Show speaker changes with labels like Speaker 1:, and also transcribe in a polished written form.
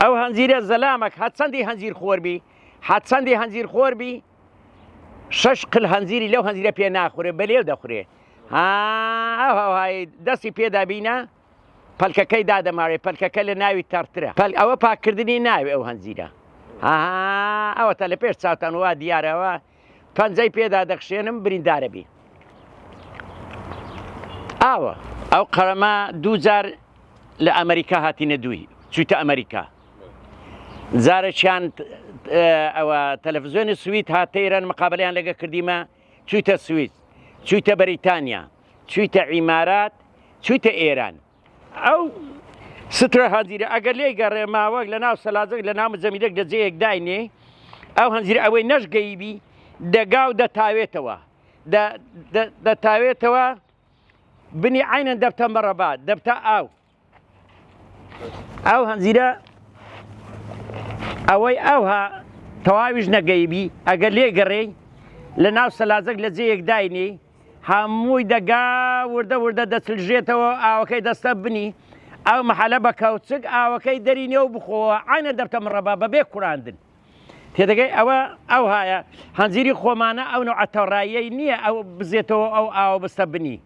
Speaker 1: ئەو هەنجیرە زەلامك هات چەندی هەنجیر خۆربی هات چەندی هەنجیر خۆربی 6 قل هەنجیری لەو هەنجیرە پێ ناخورێ بەلێو دەخورێ هاوهای دەستی پێدا بینە پەلکەکەی دادەماوێ پەلکەکە لە ناوی تەرترە ئەوە پاکردنی ناوێ ئەو هەنجیرە ئەوەتە لە پێش چاوتان وا دیارەوە پەنجەی پێدا دەخشێنم بریندارە بی ئاوە ئەو قەرەمە دووجار لە ئەمریکا هاتینە دووی چوویتە ئەمریکا جارێکیان ئەوە تەلەڤیزیۆنی سوید هاتەیران مقابلەیان لەگە کردیمە چوویتە سوید چوویتە بەریتانیا چوویتە عیمارات چوویتە ئێران ئەو سترە هەنجیرە ئەگەر لێی گەڕێماوەک لە ناو سەلاجەک لە ناو زەمیدەک لە جێیەک داینێ ئەو هەنجیرە ئەوەی نەشگەیبی دەگا و دەتاوێتەوە دەتاوێتەوە بنی عینەن دەبتە مەڕەبات دەبتە ئەو هەنجیرە ئەوەی ئەوها تەواویش نەگەیبی ئەگەر لێ گەڕێی لە ناو سەلاجەک لە جێیەک داینێ هەمووی دەگا وردە وردە دەچلژێتەوە ئاوەکەی دەستە بنی ئەو مەحەلە بە کەوچک ئاوەکەی دەرینێ و بخۆوە عینە دەبتە مڕەبا بەبێ کوڕاندن تێدەگەی ئەو هایە هەنجیری خۆمانە ئەو نوع ئەتەڕاییەی نییە ئەو بزێتەوە ئەو ئاوە بستە بنی